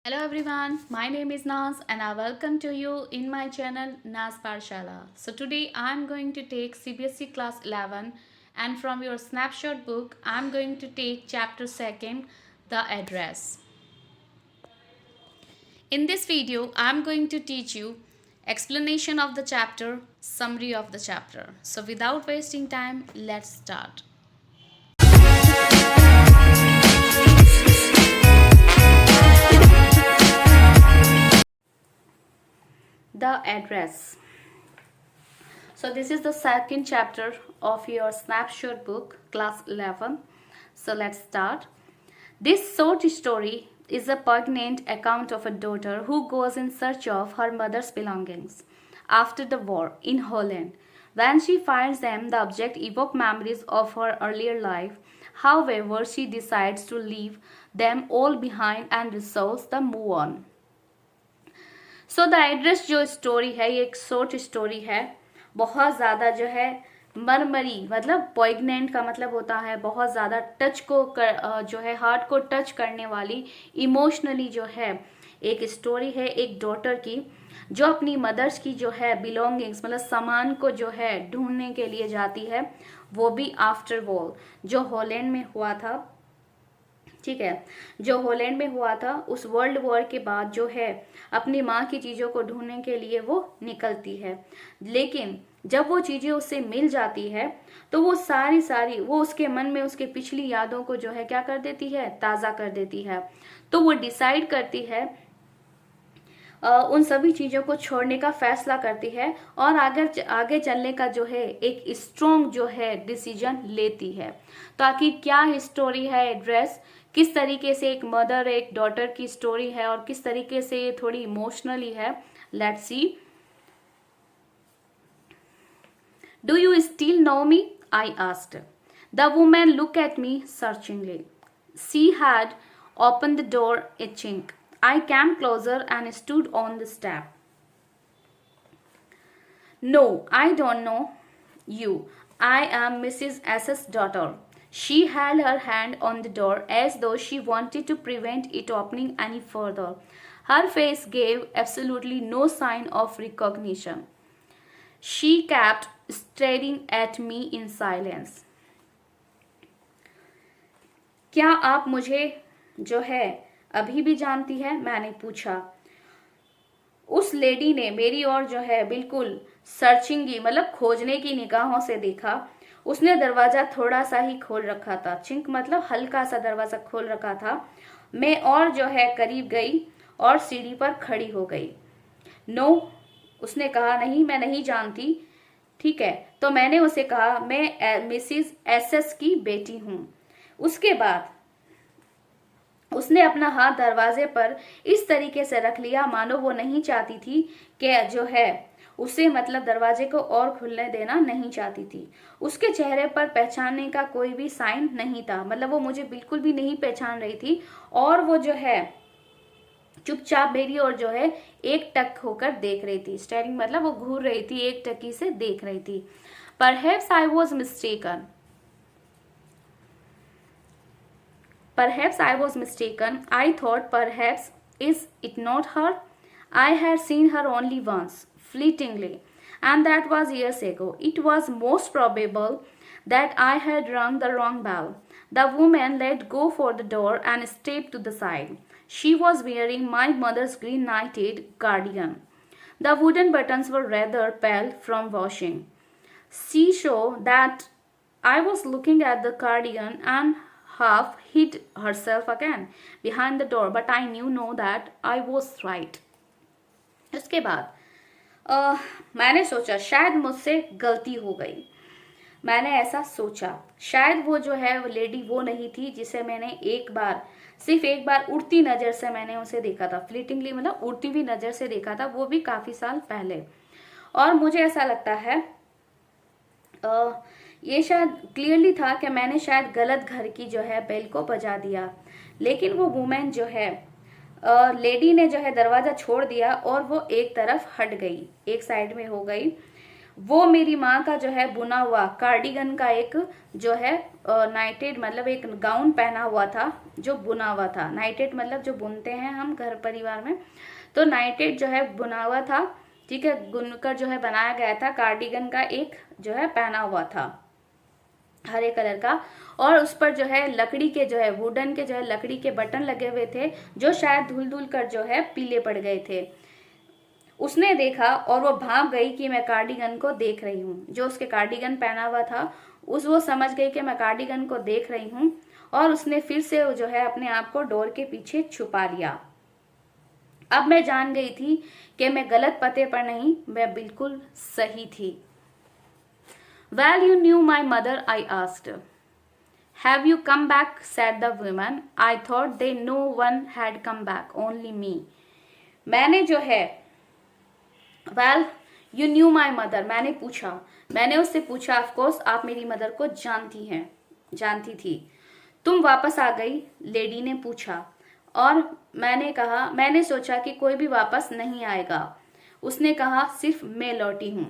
Hello everyone, my name is Naz and I welcome to you in my channel Naz Parshala. So today I am going to take CBSE class 11 and from your snapshot book I am going to take chapter 2nd, the address. In this video I am going to teach you explanation of the chapter, summary of the chapter. So without wasting time, let's start. The address. So this is the second chapter of your snapshot book, class 11. So let's start. This short story is a poignant account of a daughter who goes in search of her mother's belongings after the war in Holland. When she finds them, the object evokes memories of her earlier life. However, she decides to leave them all behind and resolves to move on. So the address जो story है ये एक short story है। बहुत ज़्यादा जो है मरमरी मतलब पॉइग्नेंट का मतलब होता है बहुत ज़्यादा टच को जो है हार्ट को टच करने वाली इमोशनली जो है एक स्टोरी है एक डॉटर की जो अपनी मदर्स की जो है बिलोंगिंग्स मतलब सामान को जो है ढूंढने के लिए जाती है, वो भी आफ्टर वॉर जो हॉलैंड में हुआ था। ठीक है, जो हॉलैंड में हुआ था उस वर्ल्ड वॉर के बाद जो है अपनी माँ की चीज़ों को ढूंढने के लिए वो निकलती है। लेकिन जब वो चीज़ें उससे मिल जाती है तो वो सारी वो उसके मन में उसके पिछली यादों को जो है क्या कर देती है, ताज़ा कर देती है। तो वो डिसाइड करती है उन सभी चीज़ों को छोड़ने का फैसला करती है और आगे चलने का जो है एक स्ट्रॉन्ग जो है डिसीजन लेती है। तो आखिर क्या स्टोरी है एड्रेस, किस तरीके से एक मदर एक डॉटर की स्टोरी है और किस तरीके से ये थोड़ी इमोशनली है, let's see. Do you still know me? I asked. The woman looked at me searchingly. She had opened the door a chink. I came closer and stood on the step. No, I don't know you. I am Mrs. S.'s daughter. She held her hand on the door as though she wanted to prevent it opening any further. Her face gave absolutely no sign of recognition. She kept staring at me in silence. क्या आप मुझे जो है अभी भी जानती है? मैंने पूछा। उस लेडी ने मेरी ओर जो है बिल्कुल सर्चिंग मतलब खोजने की निगाहों से देखा। उसने दरवाजा थोड़ा सा ही खोल रखा था, चिंक मतलब हल्का सा दरवाजा खोल रखा था। मैं और जो है करीब गई और सीढ़ी पर खड़ी हो गई। नो, उसने कहा, नहीं मैं नहीं जानती। ठीक है, तो मैंने उसे कहा मैं मिसिस एसएस की बेटी हूँ। उसके बाद उसने अपना हाथ दरवाजे पर इस तरीके से रख लिया मानो वो नहीं चाहती थी कि जो है उसे मतलब दरवाजे को और खुलने देना नहीं चाहती थी। उसके चेहरे पर पहचानने का कोई भी साइन नहीं था, मतलब वो मुझे बिल्कुल भी नहीं पहचान रही थी और वो जो है चुपचाप मेरी और जो है एक टक होकर देख रही थी। स्टेरिंग मतलब वो घूर रही थी, एक टकी से देख रही थी। Perhaps I was mistaken. Perhaps I was mistaken. I thought perhaps is it not her? I had seen her only once, fleetingly, and that was years ago. It was most probable that I had rung the wrong bell. The woman let go for the door and stepped to the side. She was wearing my mother's green knitted cardigan. The wooden buttons were rather pale from washing. She showed that I was looking at the cardigan and half hid herself again behind the door, but I knew that I was right. उसके बाद मैंने सोचा शायद मुझसे गलती हो गई। मैंने ऐसा सोचा शायद वो जो है वो लेडी वो नहीं थी जिसे मैंने सिर्फ एक बार उड़ती नज़र से मैंने उसे देखा था। फ्लीटिंगली मतलब उड़ती हुई नज़र से देखा था, वो भी काफ़ी साल पहले। और मुझे ऐसा लगता है ये शायद क्लियरली था कि मैंने शायद गलत घर की जो है बेल को बजा दिया। लेकिन वो वुमेन जो है लेडी ने जो है दरवाज़ा छोड़ दिया और वो एक तरफ हट गई, एक साइड में हो गई वो मेरी माँ का जो है बुना हुआ कार्डिगन का एक जो है नाइटेड मतलब एक गाउन पहना हुआ था, जो बुना हुआ था। नाइटेड मतलब जो बुनते हैं हम घर परिवार में, तो नाइटेड जो है बुना हुआ था, ठीक है, बुनकर जो है बनाया गया था, कार्डिगन का एक जो है पहना हुआ था हरे कलर का। और उस पर जो है लकड़ी के जो है वुडन के जो है लकड़ी के बटन लगे हुए थे, जो शायद धुल धुल कर जो है पीले पड़ गए थे। उसने देखा और वो भाग गई कि मैं कार्डिगन को देख रही हूँ। जो उसके कार्डिगन पहना हुआ था वो समझ गई कि मैं कार्डिगन को देख रही हूँ, और उसने फिर से जो है अपने आप को डोर के पीछे छुपा लिया। अब मैं जान गई थी कि मैं गलत पते पर नहीं, मैं बिल्कुल सही थी। Well, you knew my mother, I asked. Have you come back? Said the woman. I thought they no one had come back, only me. मैंने जो है Well, you knew my mother. मैंने उससे पूछा, ऑफ कोर्स आप मेरी mother को जानती थी। तुम वापस आ गई? लेडी ने पूछा। और मैंने सोचा कि कोई भी वापस नहीं आएगा। उसने कहा, सिर्फ मैं लौटी हूं।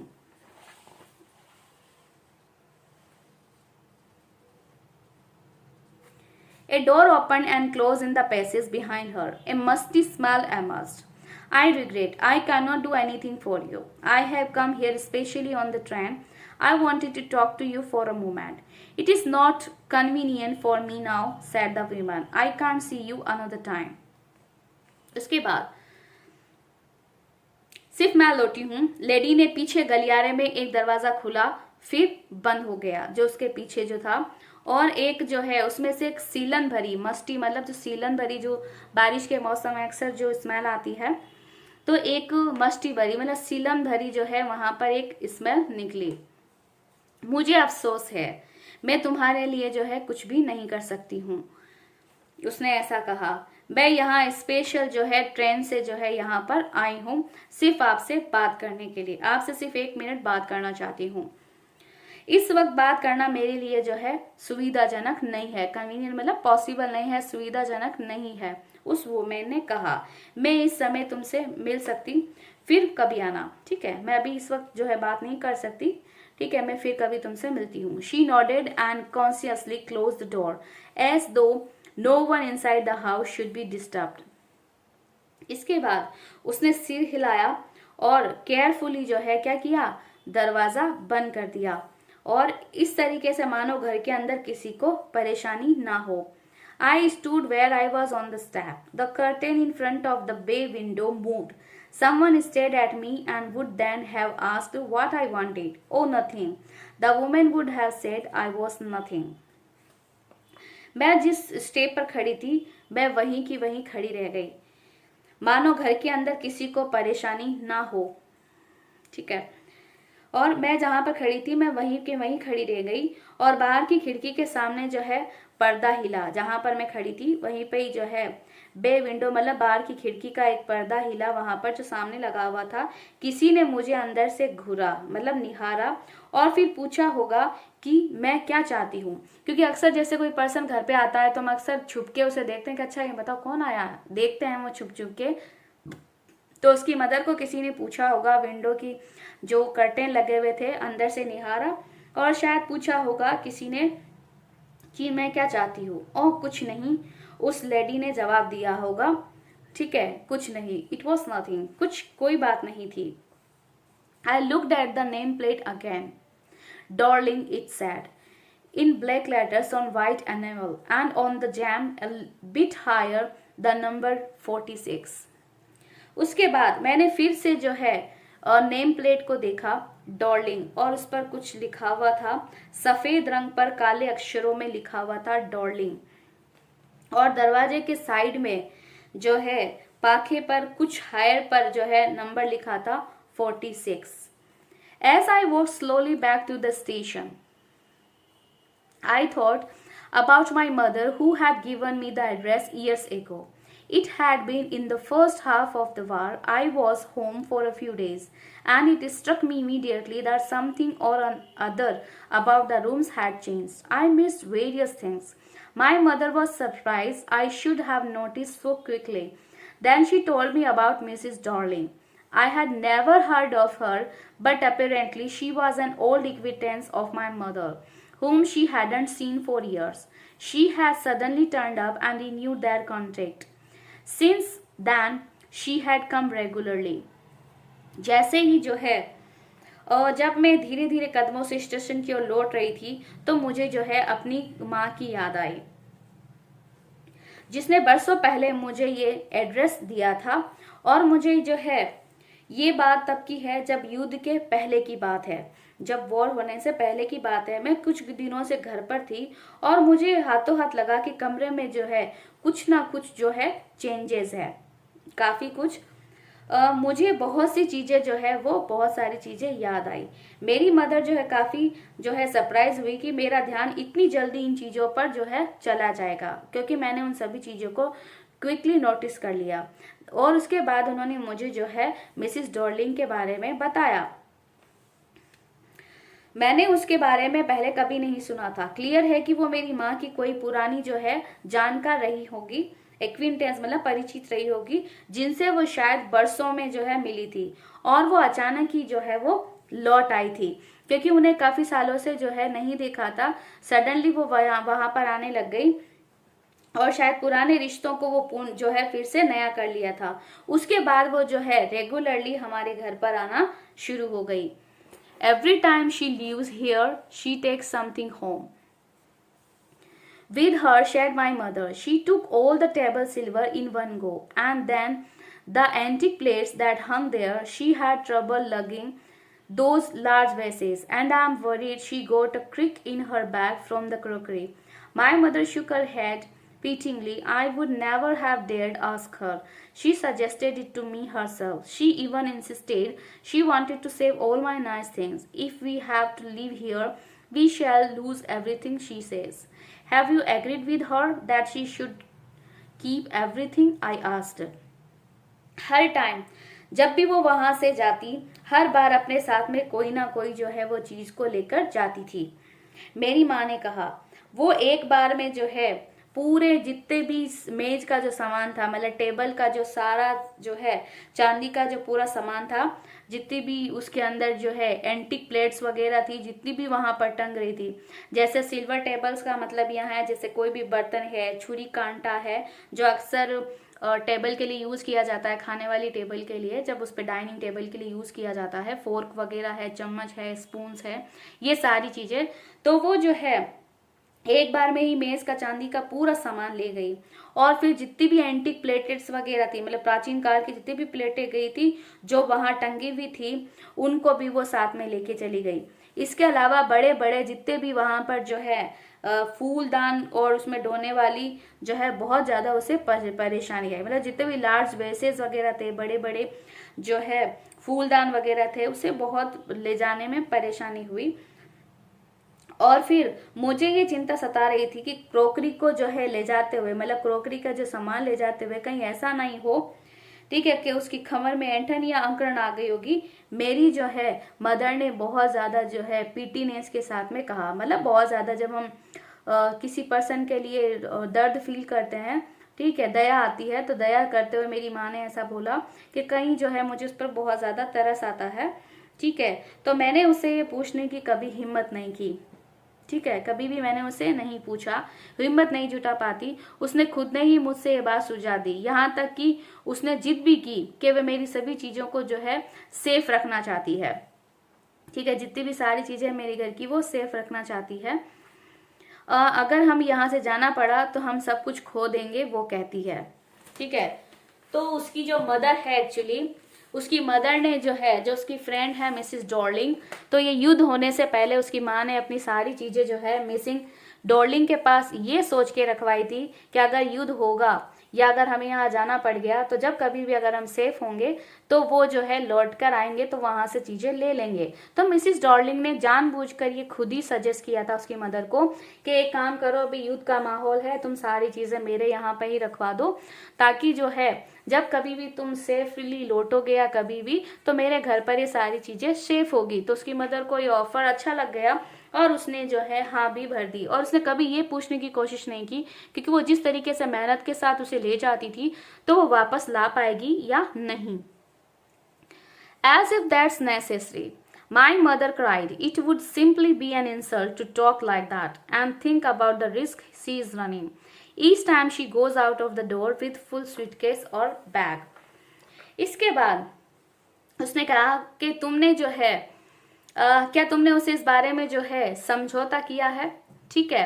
A door opened and closed in the passage behind her. A musty smell emerged. I regret. I cannot do anything for you. I have come here especially on the train. I wanted to talk to you for a moment. It is not convenient for me now, said the woman. I can't see you another time. उसके बाद सिर्फ मैं लौटी हूँ। Lady ने पीछे गलियारे में एक दरवाजा खुला, फिर बंद हो गया, जो उसके पीछे जो था। और एक जो है उसमें से एक सीलन भरी, मस्टी मतलब जो सीलन भरी, जो बारिश के मौसम में अक्सर जो स्मेल आती है, तो एक मस्टी भरी मतलब सीलन भरी जो है वहां पर एक स्मेल निकली। मुझे अफसोस है, मैं तुम्हारे लिए जो है कुछ भी नहीं कर सकती हूँ, उसने ऐसा कहा। मैं यहाँ स्पेशल जो है ट्रेन से जो है यहाँ पर आई हूँ, सिर्फ आपसे बात करने के लिए। आपसे सिर्फ 1 मिनट बात करना चाहती हूँ। इस वक्त बात करना मेरे लिए जो है सुविधाजनक नहीं है। कन्वीनियंट मतलब पॉसिबल नहीं है, सुविधाजनक नहीं है। उस वुमेन ने कहा, मैं इस समय तुमसे मिल सकती, फिर कभी आना, ठीक है। मैं अभी इस वक्त जो है बात नहीं कर सकती, ठीक है, मैं फिर कभी तुमसे मिलती हूँ। She nodded and consciously close the door as though no one inside the house should be disturbed. इसके बाद उसने सिर हिलाया और केयरफुली जो है क्या किया, दरवाजा बंद कर दिया, और इस तरीके से मानो घर के अंदर किसी को परेशानी ना हो। I stood where I was on the step. The curtain in front of the bay window moved. Someone stared at me and would then have asked what I wanted. Oh, nothing. The woman would have said I was nothing. मैं जिस step पर खड़ी थी, मैं वहीं की वहीं खड़ी रह गई, मानो घर के अंदर किसी को परेशानी ना हो, ठीक है। और मैं जहां पर खड़ी थी, मैं वहीं के वहीं खड़ी रह गई, और बाहर की खिड़की के सामने जो है पर्दा हिला। जहां पर मैं खड़ी थी वहीं पे ही जो है बे विंडो मतलब बाहर की खिड़की का एक पर्दा हिला, वहां पर जो सामने लगा हुआ था। किसी ने मुझे अंदर से घूरा मतलब निहारा, और फिर पूछा होगा कि मैं क्या चाहती हूँ, क्योंकि अक्सर जैसे कोई पर्सन घर पे आता है तो हम अक्सर छुप के उसे देखते हैं कि अच्छा ये बताओ कौन आया, देखते हैं वो छुप छुप के। तो उसकी मदर को किसी ने पूछा होगा, विंडो की जो कर्टेन लगे हुए थे अंदर से निहारा, और शायद पूछा होगा किसी ने कि मैं क्या चाहती हूँ। ओह कुछ नहीं, उस लेडी ने जवाब दिया होगा, ठीक है, कुछ नहीं, इट वॉज नथिंग, कोई बात नहीं थी। I looked at the name plate again, darling it sad in black letters on white enamel, and on the jam a bit higher the number 46. उसके बाद मैंने फिर से जो है नेम प्लेट को देखा, डार्लिंग, और उस पर कुछ लिखा हुआ था, सफेद रंग पर काले अक्षरों में लिखा हुआ था डार्लिंग, और दरवाजे के साइड में जो है पाखे पर कुछ हायर पर जो है नंबर लिखा था 46. As I walked slowly back to the station, I thought about my mother who had given me the address years ago. It had been in the first half of the war. I was home for a few days, and it struck me immediately that something or other about the rooms had changed. I missed various things. My mother was surprised I should have noticed so quickly. Then she told me about Mrs. Darling. I had never heard of her, but apparently she was an old acquaintance of my mother, whom she hadn't seen for years. She had suddenly turned up and renewed their contact. Since then, she had come regularly. जैसे ही जो है जब मैं धीरे धीरे कदमों से station की ओर लौट रही थी तो मुझे जो है अपनी माँ की याद आई, जिसने बरसों पहले मुझे ये एड्रेस दिया था। और मुझे जो है ये बात तब की है जब युद्ध के पहले की बात है, जब वॉर होने से पहले की बात है। मैं कुछ दिनों से घर पर थी और मुझे हाथों हाथ लगा कि कमरे में जो है कुछ ना कुछ जो है चेंजेस है, काफी कुछ। मुझे बहुत सी चीजें जो है वो बहुत सारी चीजें याद आई। मेरी मदर जो है काफी जो है सरप्राइज हुई कि मेरा ध्यान इतनी जल्दी इन चीजों पर जो है चला जाएगा, क्योंकि मैंने उन सभी चीजों को क्विकली नोटिस कर लिया। और उसके बाद उन्होंने मुझे जो है मिसिस डॉर्लिंग के बारे में बताया। मैंने उसके बारे में पहले कभी नहीं सुना था। क्लियर है कि वो मेरी माँ की कोई पुरानी जो है जानकार रही होगी, एक्विंटेंस मतलब परिचित रही होगी, जिनसे वो शायद बरसों में जो है मिली थी और वो अचानक ही जो है वो लौट आई थी, क्योंकि उन्हें काफी सालों से जो है नहीं देखा था। सडनली वो वहां पर आने लग गई और शायद पुराने रिश्तों को वो जो है फिर से नया कर लिया था। उसके बाद वो जो है रेगुलरली हमारे घर पर आना शुरू हो गई। Every time she leaves here, she takes something home. With her shared my mother. She took all the table silver in one go, and then the antique plates that hung there. She had trouble lugging those large vases, and I am worried she got a crick in her bag from the crockery. My mother shook her head pityingly. I would never have dared ask her. She suggested it to me herself. She even insisted she wanted to save all my nice things. If we have to leave here, we shall lose everything, she says. Have you agreed with her that she should keep everything? I asked. Her time जब भी वो वहां से जाती, हर बार अपने साथ में कोई ना कोई जो है वो चीज को लेकर जाती थी। मेरी माँ ने कहा वो एक बार में जो है पूरे जितने भी मेज का जो सामान था, मतलब टेबल का जो सारा जो है चांदी का जो पूरा सामान था, जितनी भी उसके अंदर जो है एंटीक प्लेट्स वगैरह थी, जितनी भी वहां पर टंग रही थी। जैसे सिल्वर टेबल्स का मतलब यहाँ है जैसे कोई भी बर्तन है, छुरी कांटा है, जो अक्सर टेबल के लिए यूज किया जाता है, खाने वाली टेबल के लिए, जब उस पर डाइनिंग टेबल के लिए यूज किया जाता है। फोर्क वगैरह है, चम्मच है, स्पून्स है, ये सारी चीजें। तो वो जो है एक बार में ही मेज का चांदी का पूरा सामान ले गई। और फिर जितनी भी एंटीक प्लेटेट्स वगैरह थी, मतलब प्राचीन काल की जितनी भी प्लेटें गई थी जो वहां टंगी हुई थी, उनको भी वो साथ में लेके चली गई। इसके अलावा बड़े बड़े जितने भी वहां पर जो है फूलदान और उसमें ढोने वाली जो है बहुत ज्यादा उसे परेशानी आई। मतलब जितने भी लार्ज वेसेस वगैरह थे, बड़े बड़े जो है फूलदान वगैरह थे, उसे बहुत ले जाने में परेशानी हुई। और फिर मुझे ये चिंता सता रही थी कि क्रोकरी को जो है ले जाते हुए, मतलब क्रोकरी का जो सामान ले जाते हुए कहीं ऐसा नहीं हो, ठीक है, कि उसकी कमर में ऐंठन या अंकड़न आ गई होगी। मेरी जो है मदर ने बहुत ज्यादा जो है पीटीनेस के साथ में कहा, मतलब बहुत ज्यादा, जब हम किसी पर्सन के लिए दर्द फील करते हैं, ठीक है, दया आती है, तो दया करते हुए मेरी माँ ने ऐसा बोला कि कहीं जो है मुझे उस पर बहुत ज्यादा तरस आता है। ठीक है, तो मैंने उससे ये पूछने की कभी हिम्मत नहीं की। ठीक है, कभी भी मैंने उसे नहीं पूछा, हिम्मत नहीं जुटा पाती। उसने खुद ने ही मुझसे ये बात सुझा दी, यहाँ तक कि उसने जिद भी की कि वह मेरी सभी चीजों को जो है सेफ रखना चाहती है। ठीक है, जितनी भी सारी चीजें मेरे घर की वो सेफ रखना चाहती है। अगर हम यहाँ से जाना पड़ा तो हम सब कुछ खो देंगे, वो कहती है। ठीक है, तो उसकी जो मदर है, एक्चुअली उसकी मदर ने जो है, जो उसकी फ्रेंड है मिसिस डॉर्लिंग, तो ये युद्ध होने से पहले उसकी माँ ने अपनी सारी चीजें जो है मिसिंग डॉर्लिंग के पास ये सोच के रखवाई थी कि अगर युद्ध होगा या अगर हमें यहाँ जाना पड़ गया तो जब कभी भी अगर हम सेफ होंगे तो वो जो है लौट कर आएंगे, तो वहां से चीजें ले लेंगे। तो मिसिस डॉर्लिंग ने जानबूझकर ये खुद ही सजेस्ट किया था उसकी मदर को कि एक काम करो, अभी युद्ध का माहौल है, तुम सारी चीजें मेरे यहाँ पे ही रखवा दो, ताकि जो है जब कभी भी तुम सेफली लौटोगे या कभी भी, तो मेरे घर पर ये सारी चीजें सेफ होगी। तो उसकी मदर को ये ऑफर अच्छा लग गया और उसने जो है हाँ भी भर दी। और उसने कभी ये पूछने की कोशिश नहीं की क्योंकि वो जिस तरीके से मेहनत के साथ उसे ले जाती थी तो वो वापस ला पाएगी या नहीं। As if that's necessary. My mother cried. It would simply be an insult to talk like that and think about the risk she is running each time she goes out of the door with full suitcase और bag. इसके बाद उसने कहा कि तुमने जो है क्या तुमने उसे इस बारे में जो है समझौता किया है? ठीक है,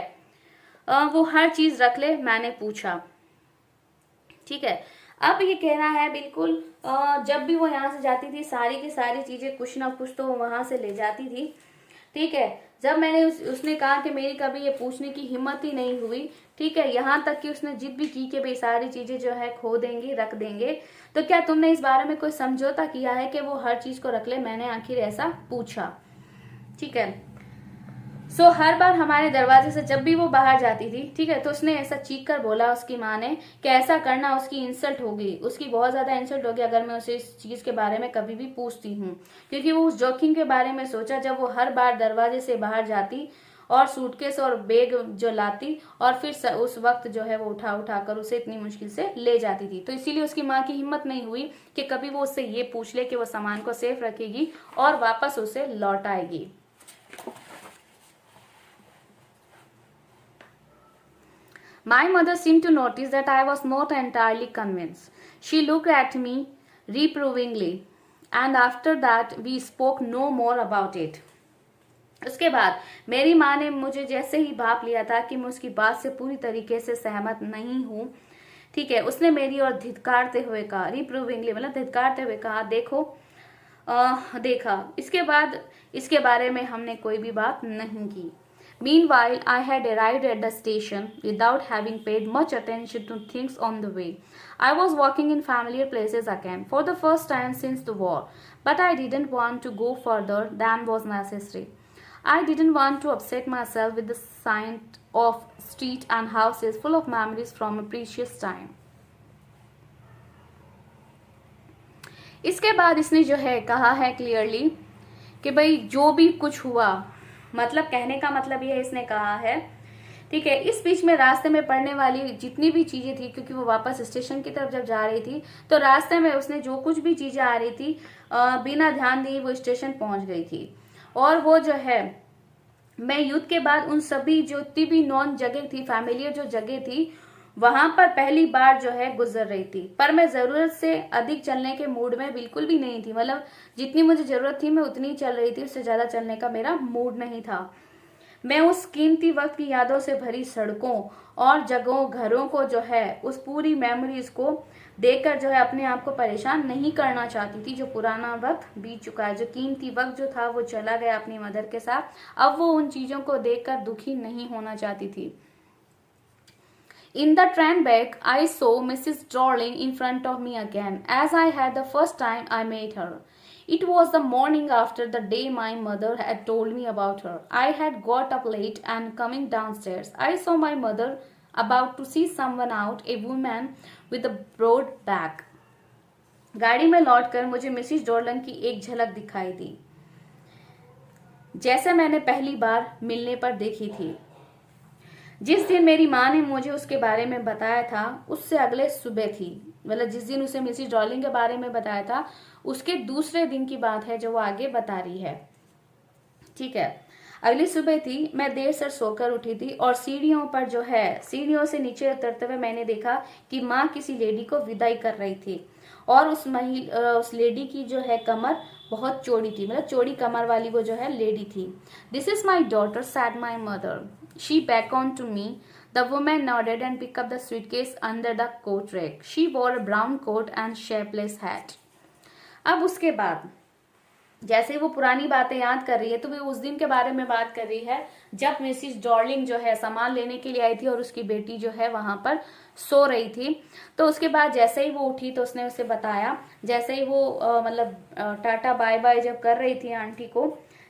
वो हर चीज रख ले, मैंने पूछा. ठीक है, अब ये कहना है बिल्कुल जब भी वो यहाँ से जाती थी सारी की सारी चीजें कुछ ना कुछ तो वो वहां से ले जाती थी. ठीक है, जब मैंने उसने कहा कि मेरी कभी ये पूछने की हिम्मत ही नहीं हुई. ठीक है, यहाँ तक कि उसने जिद भी की कि भाई सारी चीजें जो है खो देंगे, रख देंगे, तो क्या तुमने इस बारे में कोई समझौता किया है कि वो हर चीज को रख ले? मैंने आखिर ऐसा पूछा. ठीक है, सो हर बार हमारे दरवाजे से जब भी वो बाहर जाती थी, ठीक है, तो उसने ऐसा चीख कर बोला उसकी माँ ने कि ऐसा करना उसकी इंसल्ट होगी, उसकी बहुत ज्यादा इंसल्ट होगी अगर मैं उसे इस चीज के बारे में कभी भी पूछती हूँ. क्योंकि वो उस जोखिम के बारे में सोचा जब वो हर बार दरवाजे से बाहर जाती और सूटकेस और बैग जो लाती और फिर उस वक्त जो है वो उठा उठा कर उसे इतनी मुश्किल से ले जाती थी. तो इसीलिए उसकी माँ की हिम्मत नहीं हुई कि कभी वो उससे ये पूछ ले कि वो सामान को सेफ रखेगी और वापस उसे लौटाएगी. My mother seemed to notice that I was not entirely convinced. She looked at me reprovingly, and after that we spoke no more about it. उसके बाद मेरी माँ ने मुझे जैसे ही भाप लिया था कि मैं उसकी बात से पूरी तरीके से सहमत नहीं हूँ. ठीक है, उसने मेरी ओर धिक्कारते हुए कहा, रिप्रूविंगली मतलब धिक्कारते हुए कहा, देखा. इसके बाद इसके बारे में हमने कोई भी बात नहीं की. Meanwhile, I had arrived at the station without having paid much attention to things on the way. I was walking in familiar places again for the first time since the war, but I didn't want to go further than was necessary. I didn't want to upset myself with the sight of streets and houses full of memories from a precious time. इसके बाद इसने जो है कहा है clearly कि भाई जो भी कुछ हुआ, मतलब कहने का मतलब ये इसने कहा है. ठीक है, इस बीच में रास्ते में पड़ने वाली जितनी भी चीजें थी, क्योंकि वो वापस स्टेशन की तरफ जब जा रही थी तो रास्ते में उसने जो कुछ भी चीजें आ रही थी बिना ध्यान दिए वो स्टेशन पहुंच गई थी. और वो जो है मैं युद्ध के बाद उन सभी जो जितनी भी नॉन जगह थी, फैमिलियर जो जगह थी, वहां पर पहली बार जो है गुजर रही थी. पर मैं जरूरत से अधिक चलने के मूड में बिल्कुल भी नहीं थी. मतलब जितनी मुझे जरूरत थी मैं उतनी ही चल रही थी, उससे ज्यादा चलने का मेरा मूड नहीं था. मैं उस कीमती वक्त की यादों से भरी सड़कों और जगहों, घरों को जो है उस पूरी मेमोरीज को देखकर जो है अपने आप को परेशान नहीं करना चाहती थी. जो पुराना वक्त बीत चुका है, जो कीमती वक्त जो था वो चला गया अपनी मदर के साथ, अब वो उन चीजों को देखकर दुखी नहीं होना चाहती थी. In the train back, I saw Mrs. Darling in front of me again, as I had the first time I met her. It was the morning after the day my mother had told me about her. I had got up late and coming downstairs, I saw my mother about to see someone out, a woman with a broad back. गाड़ी में लौटकर मुझे Mrs डॉर्लन की एक झलक दिखाई दी, जैसे मैंने पहली बार मिलने पर देखी थी. जिस दिन मेरी माँ ने मुझे उसके बारे में बताया था उससे अगले सुबह थी. मतलब जिस दिन उसे मिसिस डॉर्लिंग के बारे में बताया था उसके दूसरे दिन की बात है जो वो आगे बता रही है. ठीक है, अगली सुबह थी. मैं देर से सोकर उठी थी और सीढ़ियों पर जो है सीढ़ियों से नीचे उतरते हुए मैंने देखा कि माँ किसी लेडी को विदाई कर रही थी और उस लेडी की जो है कमर बहुत चौड़ी थी. मतलब चौड़ी कमर वाली वो जो है लेडी थी. This is my daughter, sad my mother. She beckoned to me. The woman nodded and picked up the suitcase under the coat rack. She wore a brown coat and shapeless hat. अब उसके बाद जैसे वो पुरानी बातें याद कर रही है तो वो उस दिन के बारे में बात कर रही है जब मिसिस डॉर्लिंग जो है सामान लेने के लिए आई थी और उसकी बेटी जो है वहां पर सो रही थी. तो उसके बाद जैसे ही वो उठी तो उसने उसे बताया, जैसे ही वो मतलब टाटा बाय बाय जब कर रही थी आंटी को.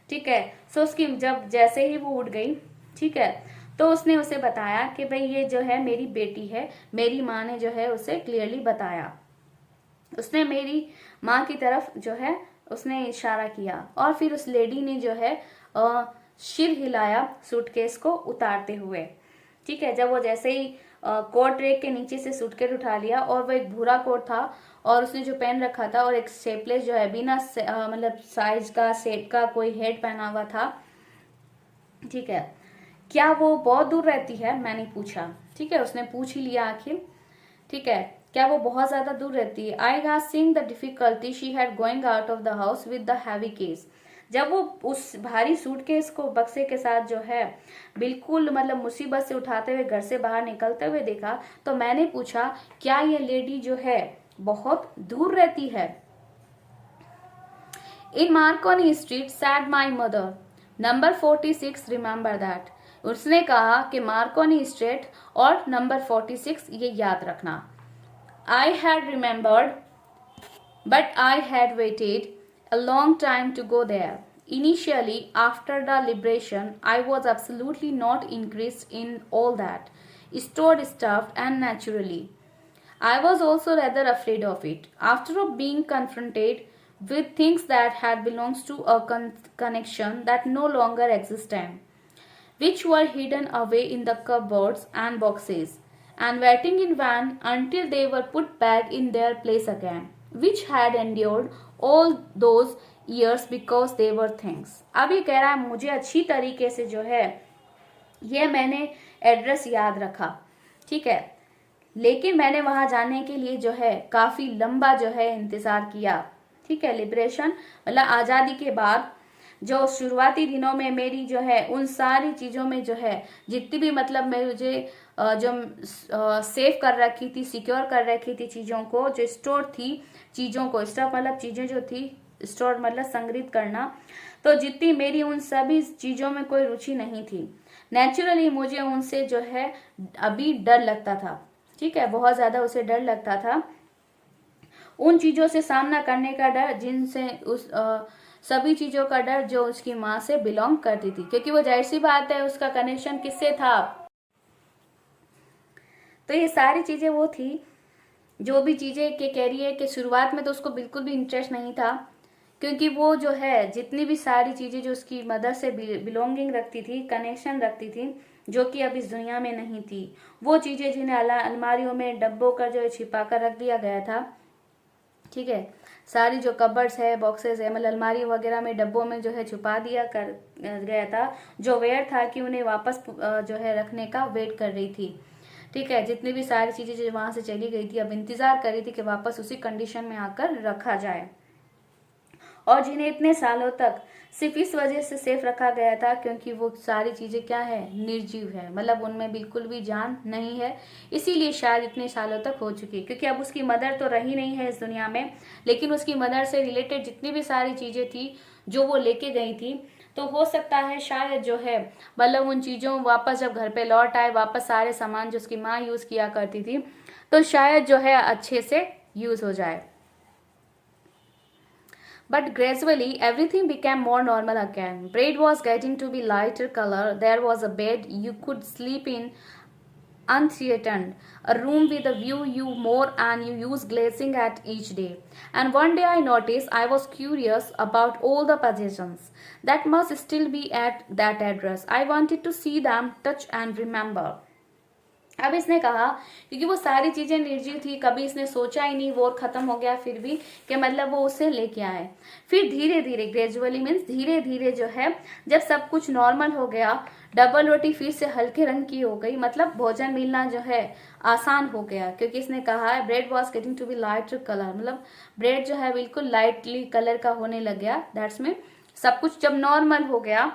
ठीक है, सो उसकी जब जैसे ही वो उठ गई, ठीक है, तो उसने उसे बताया कि भाई ये जो है मेरी बेटी है. मेरी माँ ने जो है उसे क्लियरली बताया. उसने मेरी माँ की तरफ जो है उसने इशारा किया और फिर उस लेडी ने जो है सिर हिलाया सूटकेस को उतारते हुए. ठीक है, जब वो जैसे ही कोट रेक के नीचे से सूटकेस उठा लिया और वो एक भूरा कोट था और उसने जो पहन रखा था और एक शेपलेस जो है बिना मतलब साइज का शेप का कोई हेड पहना हुआ था। ठीक है, क्या वो बहुत दूर रहती है, मैंने पूछा। ठीक है, उसने पूछ ही लिया आखिर। ठीक है, क्या वो बहुत ज्यादा दूर रहती है? I has seen the difficulty she had going out of the house with the heavy case. जब वो उस भारी सूटकेस को बक्से के साथ जो है बिल्कुल मतलब मुसीबत से उठाते हुए घर से बाहर निकलते हुए देखा, तो मैंने पूछा क्या ये लेडी जो है बहुत दूर रहती है? In Marconi street said my mother, number 46, remember that. उसने कहा कि मार्कोनी स्ट्रीट और नंबर 46 ये याद रखना। I had remembered, but I had waited a long time to go there. Initially, after the liberation, I was absolutely not interested in all that stored stuff, and naturally, I was also rather afraid of it. After being confronted with things that had belonged to a connection that no longer existed, which were hidden away in the cupboards and boxes, and waiting in vain until they were put back in their place again, which had endured all those years because they were things. अब ये कह रहा है मुझे अच्छी तरीके से जो है ये मैंने एड्रेस याद रखा। ठीक है, लेकिन मैंने वहां जाने के लिए जो है काफी लंबा जो है इंतजार किया। ठीक है, लिबरेशन मतलब आजादी के बाद जो शुरुआती दिनों में मेरी जो है उन सारी चीजों में जो है जितनी भी मतलब मैं मुझे जो सेव कर रखी थी, सिक्योर कर रखी थी चीजों को, जो स्टोर थी चीजों को, स्टॉक मतलब चीजें जो थी, स्टोर मतलब संग्रहित करना, तो जितनी मेरी उन सभी चीजों में कोई रुचि नहीं थी। नेचुरली मुझे उनसे जो है अभी डर लगता था। ठीक है, बहुत ज्यादा उसे डर लगता था, उन चीजों से सामना करने का डर जिनसे उस सभी चीजों का डर जो उसकी माँ से बिलोंग करती थी, क्योंकि वो जाहिर सी बात है उसका कनेक्शन किससे था। तो ये सारी चीजें वो थी जो भी चीजें के कह रही है कि शुरुआत में तो उसको बिल्कुल भी इंटरेस्ट नहीं था, क्योंकि वो जो है जितनी भी सारी चीजें जो उसकी मदर से बिलोंगिंग रखती थी, कनेक्शन रखती थी, जो कि अब इस दुनिया में नहीं थी, वो चीजें जिन्हें अलमारियों में डब्बों का जो है छिपा कर रख दिया गया था। ठीक है, सारी जो कबर्ड्स है, बॉक्सेस है, मतलब अलमारी वगैरह में डब्बों में जो है छुपा दिया कर गया था, जो वेयर था कि उन्हें वापस जो है रखने का वेट कर रही थी। ठीक है, जितनी भी सारी चीजें जो वहां से चली गई थी अब इंतजार कर रही थी कि वापस उसी कंडीशन में आकर रखा जाए, और जिन्हें इतने सालों तक सिर्फ इस वजह से सेफ रखा गया था क्योंकि वो सारी चीजें क्या है, निर्जीव है, मतलब उनमें बिल्कुल भी जान नहीं है, इसीलिए शायद इतने सालों तक हो चुकी। क्योंकि अब उसकी मदर तो रही नहीं है इस दुनिया में, लेकिन उसकी मदर से रिलेटेड जितनी भी सारी चीजें थी जो वो लेके गई थी, तो हो सकता है शायद जो है मतलब उन चीजों वापस जब घर पे लौट आए, वापस सारे सामान जो उसकी माँ यूज किया करती थी, तो शायद जो है अच्छे से यूज हो जाए। But gradually, everything became more normal again. Bread was getting to be lighter color. There was a bed you could sleep in unthreatened, a room with a view you more and you use glazing at each day. And one day I noticed I was curious about all the possessions that must still be at that address. I wanted to see them, touch and remember. अब इसने कहा क्योंकि वो सारी चीजें निर्जीव थी, कभी इसने सोचा ही नहीं, वॉर खत्म हो गया फिर भी कि मतलब वो उसे लेके आए। फिर धीरे धीरे, ग्रेजुअली मीन्स धीरे धीरे जो है जब सब कुछ नॉर्मल हो गया, डबल रोटी फिर से हल्के रंग की हो गई, मतलब भोजन मिलना जो है आसान हो गया, क्योंकि इसने कहा है bread was getting to be lighter colour, मतलब ब्रेड जो है बिल्कुल लाइटली कलर का होने लग गया। दैट्स मीन सब कुछ जब नॉर्मल हो गया,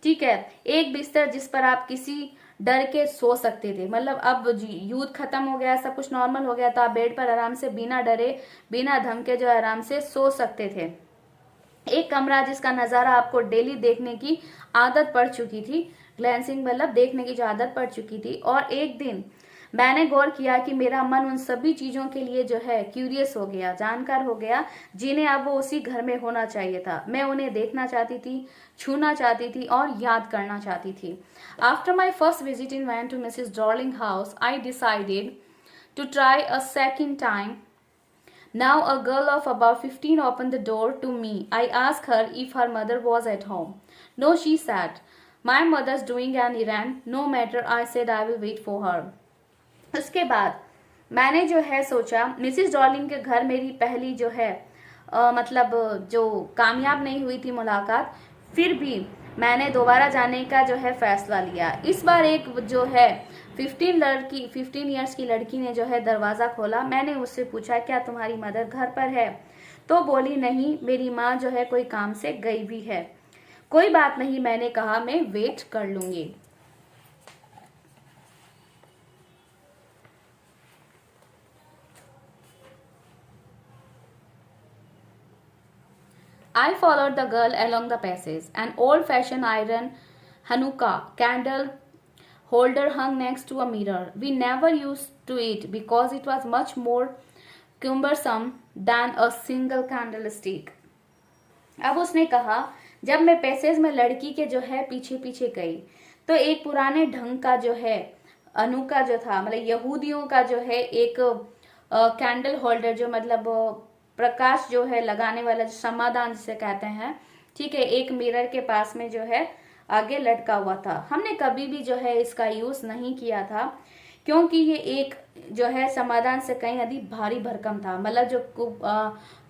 ठीक है, एक बिस्तर जिस पर आप किसी डर के सो सकते थे, मतलब अब युद्ध खत्म हो गया, सब कुछ नॉर्मल हो गया, तो आप बेड पर आराम से बिना डरे बिना धमके जो आराम से सो सकते थे। एक कमरा जिसका नजारा आपको डेली देखने की आदत पड़ चुकी थी, ग्लैंसिंग मतलब देखने की जो आदत पड़ चुकी थी। और एक दिन मैंने गौर किया कि मेरा मन उन सभी चीजों के लिए जो है क्यूरियस हो गया, जानकार हो गया, जिन्हें अब वो उसी घर में होना चाहिए था। मैं उन्हें देखना चाहती थी, छूना चाहती थी और याद करना चाहती थी। After my first visit in vain to Mrs Darling house, I decided to try a second time. Now a girl of about 15 opened the door to me. I asked her if her mother was at home. No, she said. My mother's doing an errand. No matter, I said I will wait for her. उसके बाद मैंने जो है सोचा, Mrs Darling के घर मेरी पहली जो है मतलब जो कामयाब नहीं हुई थी मुलाकात, फिर भी मैंने दोबारा जाने का जो है फैसला लिया। इस बार एक जो है 15 ईयर्स की लड़की ने जो है दरवाजा खोला। मैंने उससे पूछा, क्या तुम्हारी मदर घर पर है? तो बोली, नहीं, मेरी माँ जो है कोई काम से गई भी है। कोई बात नहीं, मैंने कहा, मैं वेट कर लूंगी। I followed the girl along the passage. An old-fashioned iron Hanukkah candle holder hung next to a mirror. We never used to it because it was much more cumbersome than a single candlestick. अब उसने कहा, जब मैं passage में लड़की के जो है पीछे पीछे गई तो एक पुराने ढंग का जो है अनुका जो था, मतलब यहूदियों का जो है एक कैंडल होल्डर, जो मतलब प्रकाश जो है लगाने वाला, जो समाधान जिसे कहते हैं, ठीक है, एक मिरर के पास में जो है आगे लटका हुआ था। हमने कभी भी जो है इसका यूज नहीं किया था क्योंकि ये एक जो है समाधान से कहीं अधिक भारी भरकम था। मतलब जो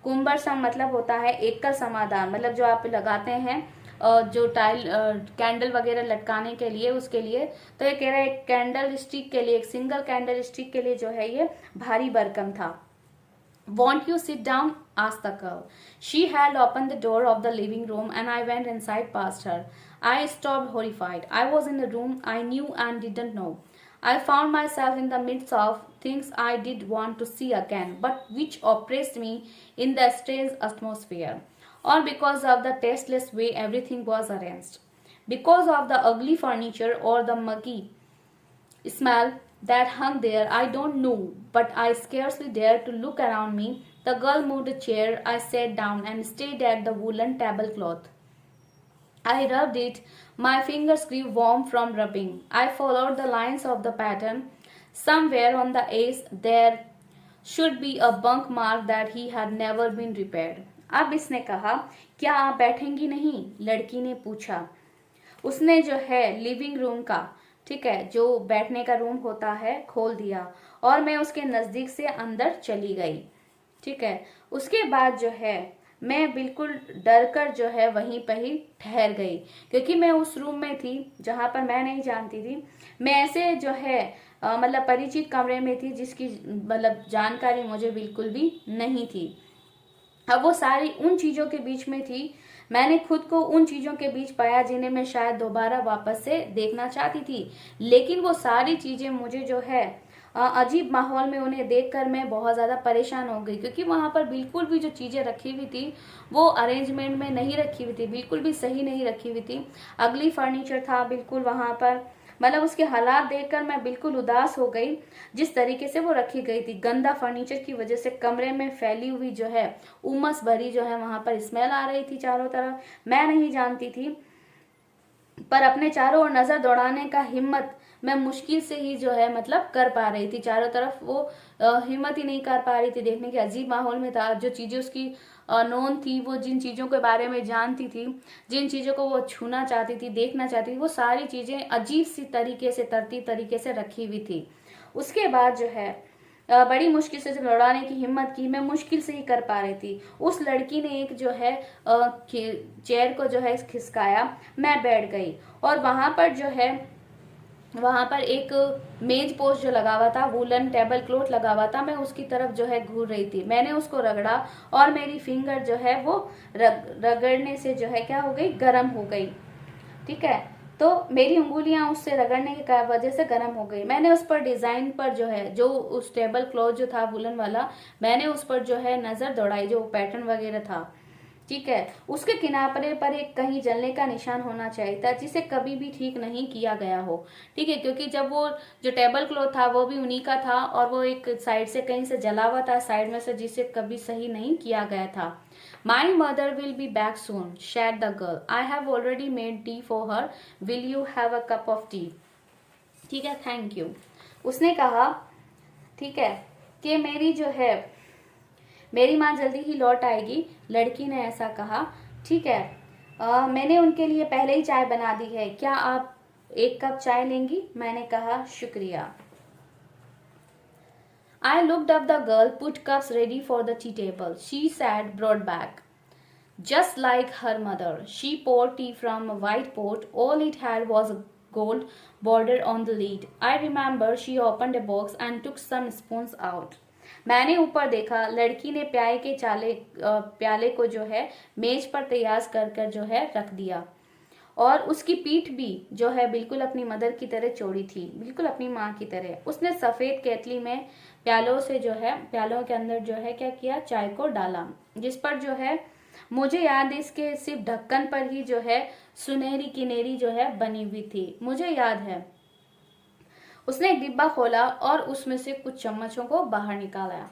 कुंबर सम मतलब होता है एकल समाधान, मतलब जो आप लगाते हैं जो टाइल कैंडल वगैरह लटकाने के लिए, उसके लिए। तो ये कह रहा है एक कैंडल स्टिक के लिए, एक सिंगल कैंडल स्टिक के लिए जो है ये भारी भरकम था। Won't you sit down? asked the girl. She held open the door of the living room and I went inside past her. I stopped horrified. I was in a room I knew and didn't know. I found myself in the midst of things I did want to see again, but which oppressed me in the strange atmosphere, or because of the tasteless way everything was arranged, because of the ugly furniture or the muggy smell that hung there. I don't know, but I scarcely dared to look around me. The girl moved a chair. I sat down and stared at the woolen tablecloth. I rubbed it. My fingers grew warm from rubbing. I followed the lines of the pattern. Somewhere on the edge there should be a bunk mark that he had never been repaired. अब इसने कहा, क्या आप बैठेंगी नहीं? लड़की ने पूछा। उसने जो है लिविंग रूम का, ठीक है, जो बैठने का रूम होता है, खोल दिया और मैं उसके नजदीक से अंदर चली गई। ठीक है, उसके बाद जो है मैं बिल्कुल डर कर जो है वहीं पर ही ठहर गई, क्योंकि मैं उस रूम में थी जहां पर मैं नहीं जानती थी। मैं ऐसे जो है मतलब परिचित कमरे में थी जिसकी मतलब जानकारी मुझे बिल्कुल भी नहीं थी। अब वो सारी उन चीजों के बीच में थी, मैंने खुद को उन चीजों के बीच पाया जिन्हें मैं शायद दोबारा वापस से देखना चाहती थी। लेकिन वो सारी चीजें मुझे जो है अजीब माहौल में उन्हें देखकर मैं बहुत ज्यादा परेशान हो गई, क्योंकि वहां पर बिल्कुल भी जो चीजें रखी हुई थी वो अरेंजमेंट में नहीं रखी हुई थी, बिल्कुल भी सही नहीं रखी हुई थी। अगली फर्नीचर था बिल्कुल वहां पर, मतलब उसके हालात देखकर मैं बिल्कुल उदास हो गई जिस तरीके से वो रखी गई थी। गंदा फर्नीचर की वजह से कमरे में फैली हुई जो है उमस भरी जो है वहां पर स्मेल आ रही थी चारों तरफ। मैं नहीं जानती थी, पर अपने चारों ओर नजर दौड़ाने का हिम्मत मैं मुश्किल से ही जो है मतलब कर पा रही थी। चारों तरफ वो हिम्मत ही नहीं कर पा रही थी देखने के। अजीब माहौल में था, जो चीजें उसकी नोन थी, वो जिन चीजों के बारे में जानती थी, जिन चीजों को वो छूना चाहती थी, देखना चाहती थी, वो सारी चीजें अजीब सी तरीके से, तरतीब तरीके से रखी हुई थी। उसके बाद जो है बड़ी मुश्किल से जब लौटाने की हिम्मत की, मैं मुश्किल से ही कर पा रही थी। उस लड़की ने एक जो है चेयर को जो है खिसकाया, मैं बैठ गई और वहां पर एक मेज पोस्ट जो लगा हुआ था, वूलन टेबल क्लॉथ लगा हुआ था, मैं उसकी तरफ जो है घूर रही थी। मैंने उसको रगड़ा और मेरी फिंगर जो है वो रगड़ने से जो है क्या हो गई, गर्म हो गई। ठीक है, तो मेरी उंगलियां उससे रगड़ने की वजह से गर्म हो गई। मैंने उस पर डिजाइन पर जो है, जो उस टेबल क्लॉथ जो था वुलन वाला, मैंने उस पर जो है नजर दौड़ाई, जो पैटर्न वगैरह था। ठीक है, उसके किनारे पर एक कहीं जलने का निशान होना चाहिए था जिसे कभी भी ठीक नहीं किया गया हो। ठीक है, क्योंकि जब वो जो टेबल क्लॉथ था वो भी उन्हीं का था और वो एक साइड से कहीं से जला हुआ था, साइड में से, जिसे कभी सही नहीं किया गया था। My mother will be back soon, said the girl. I have already made tea for her. Will you have a cup of tea? ठीक है, थैंक यू। उसने कहा, ठीक है, कि मेरी माँ जल्दी ही लौट आएगी। लड़की ने ऐसा कहा। ठीक है, मैंने उनके लिए पहले ही चाय बना दी है, क्या आप एक कप चाय लेंगी? मैंने कहा, शुक्रिया। I looked up. The girl put cups ready for the tea table. She sat brought back. Just like her mother, she poured tea from a white pot. All it had was a gold border on the lid. I remember she opened a box and took some spoons out. मैंने ऊपर देखा, लड़की ने प्याले को जो है मेज पर तैयार कर कर जो है रख दिया, और उसकी पीठ भी जो है बिल्कुल अपनी मदर की तरह चौड़ी थी, बिल्कुल अपनी माँ की तरह। उसने सफेद केतली में प्यालों के अंदर जो है क्या किया, चाय को डाला, जिस पर जो है मुझे याद है इसके सिर्फ ढक्कन पर ही जो है सुनहरी किनेरी जो है बनी हुई थी। मुझे याद है उसने एक डिब्बा खोला और उसमें से कुछ चम्मचों को बाहर निकाला।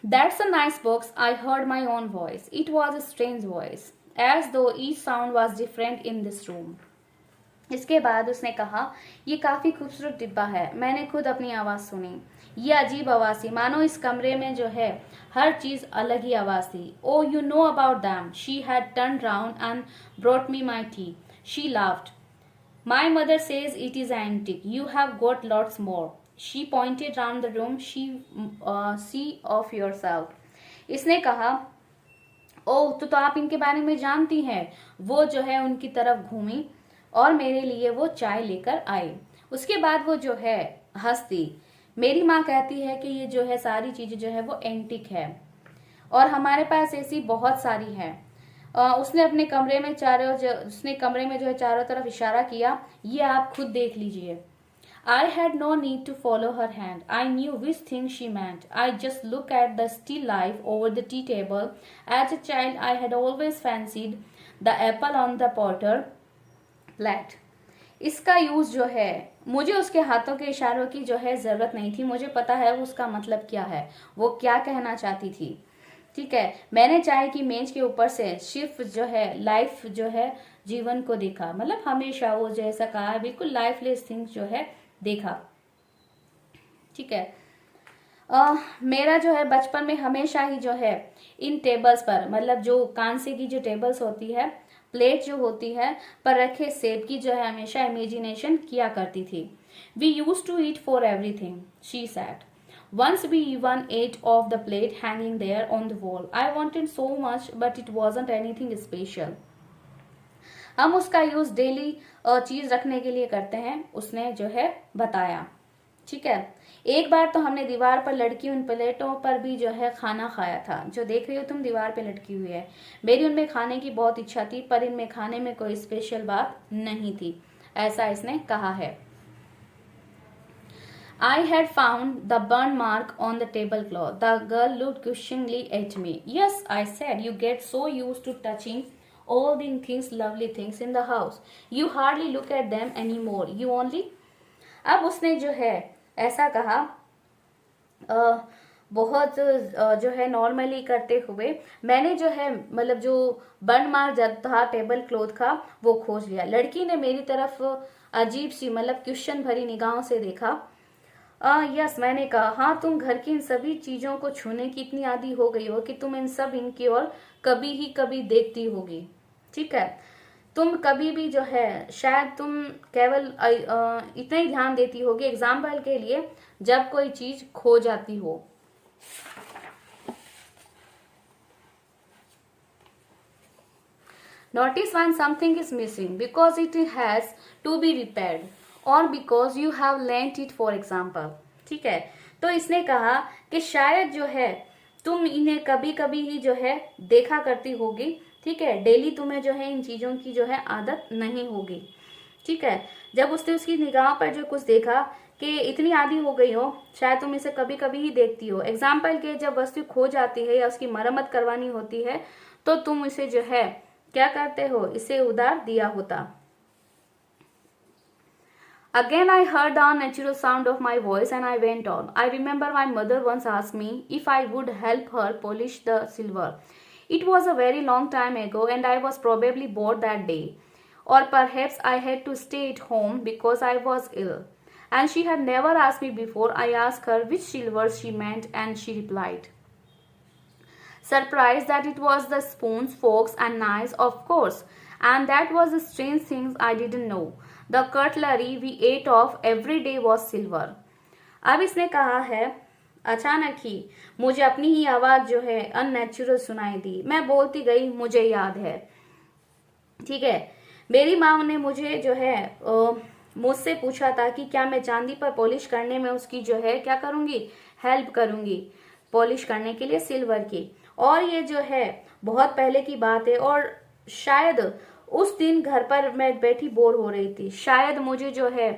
That's a nice box. I heard my own voice. It was a strange voice, as though each sound was different in this room. इसके बाद उसने कहा, ये काफी खूबसूरत डिब्बा है। मैंने खुद अपनी आवाज सुनी। ये अजीब आवाज थी, मानो इस कमरे में जो है हर चीज अलग ही आवाज थी। Oh, you know about them. She had turned round and brought me my tea. She laughed. My mother says it is antique. You have got lots more. She pointed round the room. See of yourself. इसने कहा, ओह तो आप इनके बारे में जानती हैं। वो जो है उनकी तरफ घूमी और मेरे लिए वो चाय लेकर आई। उसके बाद वो जो है हंसती। मेरी माँ कहती है कि ये जो है सारी चीजें जो है वो एंटिक है और हमारे पास ऐसी बहुत सारी है। उसने कमरे में जो है चारों तरफ इशारा किया, ये आप खुद देख लीजिए। I had no need to follow her hand. I knew which thing she meant. I just looked at the still life over the tea table. As a child, I had always fancied the apple on the porter plate. इसका use जो है, मुझे उसके हाथों के इशारों की जो है जरूरत नहीं थी। मुझे पता है उसका मतलब क्या है, वो क्या कहना चाहती थी। ठीक है, मैंने चाय की मेज के ऊपर से सिर्फ जो है लाइफ जो है जीवन को देखा, मतलब हमेशा वो जैसा कहा है बिल्कुल लाइफलेस थिंग्स जो है देखा। ठीक है, मेरा जो है बचपन में हमेशा ही जो है इन टेबल्स पर, मतलब जो कांसे की जो टेबल्स होती है, प्लेट जो होती है, पर रखे सेब की जो है हमेशा इमेजिनेशन किया करती थी। We use to eat for everything, she said. Once we even ate off the plate hanging there on the wall. I wanted so much, but it wasn't anything special. हम उसका यूज डेली चीज रखने के लिए करते हैं, उसने जो है बताया। ठीक है, एक बार तो हमने दीवार पर लटकी उन प्लेटों पर भी जो है खाना खाया था, जो देख रही हो तुम दीवार पे लटकी हुई है। मेरी उनमें खाने की बहुत इच्छा थी, पर इनमें खाने में कोई स्पेशल बात नहीं थी, ऐसा इसने कहा है। I had found the burn mark on the tablecloth. The girl looked questioningly at me. Yes, I said, you get so used to touching all the things, lovely things in the house. You hardly look at them anymore. You only... अब उसने जो है ऐसा कहा, बहुत जो है normally करते हुए मैंने जो है मतलब जो बर्न मार्क जब था टेबल क्लॉथ का वो खोज लिया। लड़की ने मेरी तरफ अजीब सी मतलब क्वेश्चन भरी निगाहों से देखा। यस, मैंने कहा, हाँ तुम घर की इन सभी चीजों को छूने की इतनी आदी हो गई हो कि तुम इनकी ओर कभी ही कभी देखती होगी। ठीक है, तुम कभी भी जो है शायद तुम केवल इतना ही ध्यान देती होगी, एग्जाम्पल के लिए जब कोई चीज खो जाती हो। Notice when something is missing because it has to be repaired और because you have lent it for example. ठीक है, तो इसने कहा कि शायद जो है तुम इन्हें कभी कभी ही जो है देखा करती होगी। ठीक है, डेली तुम्हें जो है इन चीजों की जो है आदत नहीं होगी। ठीक है, जब उसने उसकी निगाह पर जो कुछ देखा कि इतनी आदी हो गई हो, शायद तुम इसे कभी कभी ही देखती हो। एग्जाम्पल के जब वस्तु खो जाती है या उसकी मरम्मत करवानी होती है तो तुम इसे जो है क्या करते हो, इसे उधार दिया होता। Again I heard the unnatural sound of my voice and I went on. I remember my mother once asked me if I would help her polish the silver. It was a very long time ago and I was probably bored that day. Or perhaps I had to stay at home because I was ill. And she had never asked me before. I asked her which silver she meant and she replied, surprised that it was the spoons, forks and knives, of course. And that was the strange things I didn't know. The cutlery we ate off every day was silver. अब इसने कहा है अचानक ही मुझे अपनी ही आवाज जो है अननेचुरल सुनाई दी। मैं बोलती गई, मुझे याद है। ठीक है, मेरी माँ ने मुझे जो है मुझसे पूछा था कि क्या मैं चांदी पर पॉलिश करने में उसकी जो है क्या करूंगी, हेल्प करूंगी पॉलिश करने के लिए सिल्वर की। और ये जो है बहुत पहले की बात है और शायद उस दिन घर पर मैं बैठी बोर हो रही थी। शायद मुझे जो है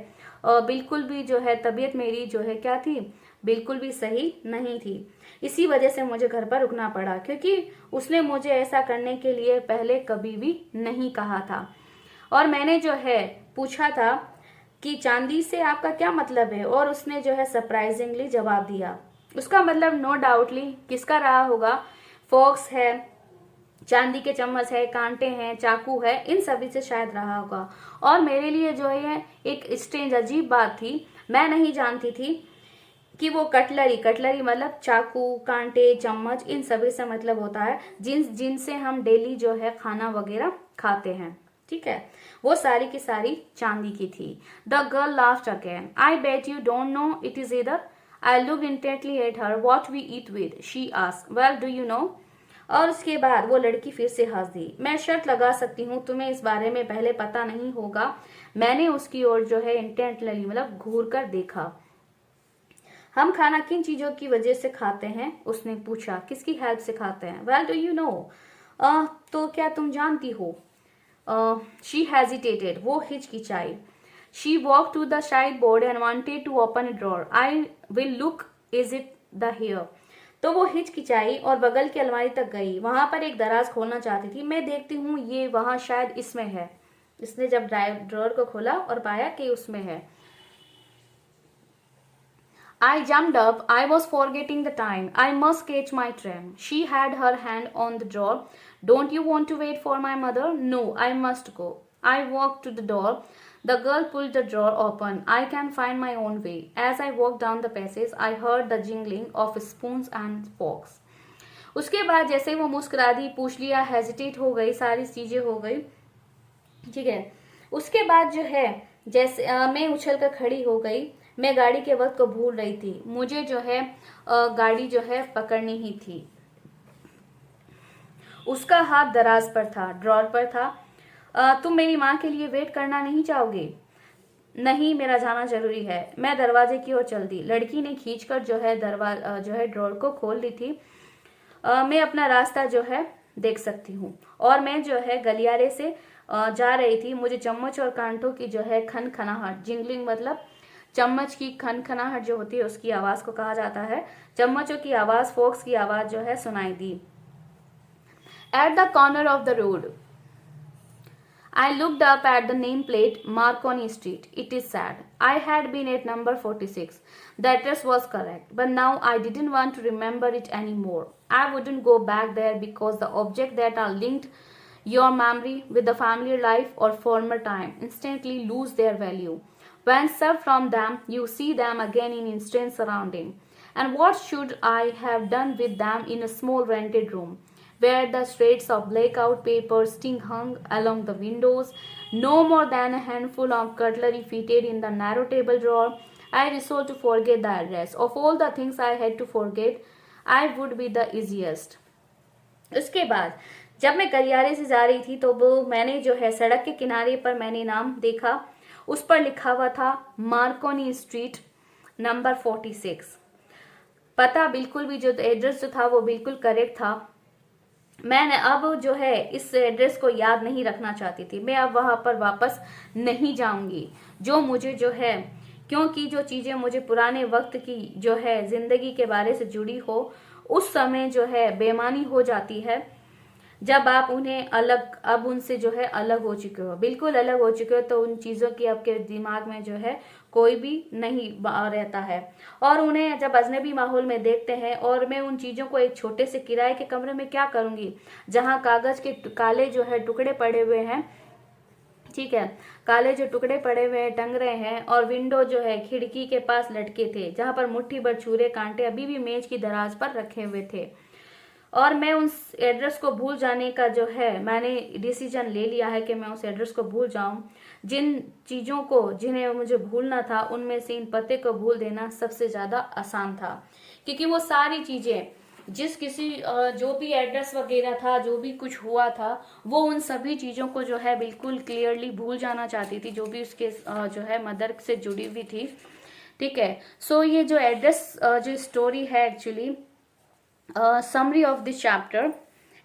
बिल्कुल भी जो है तबीयत मेरी जो है क्या थी, बिल्कुल भी सही नहीं थी। इसी वजह से मुझे घर पर रुकना पड़ा, क्योंकि उसने मुझे ऐसा करने के लिए पहले कभी भी नहीं कहा था। और मैंने जो है पूछा था कि चांदी से आपका क्या मतलब है, और उसने जो है सरप्राइजिंगली जवाब दिया। उसका मतलब नो डाउटली किसका रहा होगा, फोक्स है, चांदी के चम्मच है, कांटे हैं, चाकू है, इन सभी से शायद रहा होगा। और मेरे लिए जो है एक स्ट्रेंज अजीब बात थी, मैं नहीं जानती थी कि वो कटलरी मतलब चाकू, कांटे, चम्मच, इन सभी से मतलब होता है जिनसे हम डेली जो है खाना वगैरह खाते हैं। ठीक है, वो सारी की सारी चांदी की थी। The girl laughed again. I bet you don't know it is इधर। I look intently at her. What we eat with, she asked. Well do you know. और उसके बाद वो लड़की फिर से हंस दी। मैं शर्त लगा सकती हूँ तुम्हें इस बारे में पहले पता नहीं होगा। मैंने उसकी ओर जो है इंटेंटली मतलब घूर कर देखा। हम खाना किन चीजों की वजह से खाते हैं, उसने पूछा। किसकी हेल्प से खाते हैं। Well do you know. तो क्या तुम जानती हो। She hesitated. वो हिचकिचाई। She walk to the sideboard and wanted to open a drawer. I will look, is it the here. तो वो हिचकिचाई और बगल की अलमारी तक गई। वहां पर एक दराज खोलना चाहती थी। मैं देखती हूँ ये वहां शायद इसमें है। इसने जब ड्रॉर को खोला और पाया कि उसमें है। I jumped up. I was forgetting the time. I must catch my train. She had her hand on the door. Don't you want to wait for my mother? No, I must go. I walked to the door. The girl pulled the drawer open. I can find my own way. As I walked down the passage, I heard the jingling of spoons and forks. उसके बाद जैसे वो मुस्कुरा दी, पूछ लिया, hesitate हो गई, सारी चीजें हो गई। ठीक है, उसके बाद जो है जैसे मैं उछल कर खड़ी हो गई। मैं गाड़ी के वक्त को भूल रही थी। मुझे जो है गाड़ी जो है पकड़नी ही थी। उसका हाथ दराज पर था, ड्रॉर पर था। तुम मेरी माँ के लिए वेट करना नहीं चाहोगे। नहीं, मेरा जाना जरूरी है। मैं दरवाजे की ओर चल दी। लड़की ने खींचकर जो है ड्रॉर को खोल दी थी। मैं अपना रास्ता जो है देख सकती हूँ। और मैं जो है गलियारे से जा रही थी। मुझे चम्मच और कांटों की जो है खनखनाहट, जिंगलिंग मतलब चम्मच की खनखनाहट जो होती है उसकी आवाज को कहा जाता है। चम्मचों की आवाज, फोक्स की आवाज जो है सुनाई दी। At the corner of the road I looked up at the nameplate Marconi Street. It is sad. I had been at number 46. The address was correct, but now I didn't want to remember it anymore. I wouldn't go back there because the objects that are linked your memory with the family life or former time instantly lose their value. When served from them, you see them again in instant surrounding. And what should I have done with them in a small rented room, where the shreds of blackout paper still hung along the windows, no more than a handful of cutlery fitted in the narrow table drawer? I resolved to forget the address. Of all the things I had to forget, I would be the easiest. उसके बाद जब मैं गलियारे से जा रही थी तो वो मैंने जो है सड़क के किनारे पर मैंने नाम देखा। उस पर लिखा हुआ था मार्कोनी स्ट्रीट नंबर 46। पता बिल्कुल भी जो एड्रेस जो था वो बिल्कुल करेक्ट था। मैंने अब जो है इस एड्रेस को याद नहीं रखना चाहती थी। मैं अब वहां पर वापस नहीं जाऊंगी। जो मुझे जो है, क्योंकि जो चीजें मुझे पुराने वक्त की जो है जिंदगी के बारे से जुड़ी हो, उस समय जो है बेमानी हो जाती है जब आप उन्हें अब उनसे जो है अलग हो चुके हो, बिल्कुल अलग हो चुके हो, तो उन चीजों की आपके दिमाग में जो है कोई भी नहीं रहता है। और उन्हें जब अजनबी माहौल में देखते हैं, और मैं उन चीजों को एक छोटे से किराए के कमरे में क्या करूंगी जहां कागज के काले जो है टुकड़े पड़े हुए हैं। ठीक है, काले जो टुकड़े पड़े हुए हैं, टंग रहे हैं, और विंडो जो है खिड़की के पास लटके थे, जहां पर मुट्ठी भर छुरे कांटे अभी भी मेज की दराज पर रखे हुए थे। और मैं उस एड्रेस को भूल जाने का जो है मैंने डिसीजन ले लिया है कि मैं उस एड्रेस को भूल जाऊं। जिन चीज़ों को जिन्हें मुझे भूलना था उनमें से इन पते को भूल देना सबसे ज़्यादा आसान था, क्योंकि वो सारी चीज़ें जिस किसी जो भी एड्रेस वगैरह था, जो भी कुछ हुआ था, वो उन सभी चीज़ों को जो है बिल्कुल क्लियरली भूल जाना चाहती थी, जो भी उसके जो है मदर से जुड़ी हुई थी। ठीक है। सो ये जो एड्रेस जो स्टोरी है actually summary of this chapter,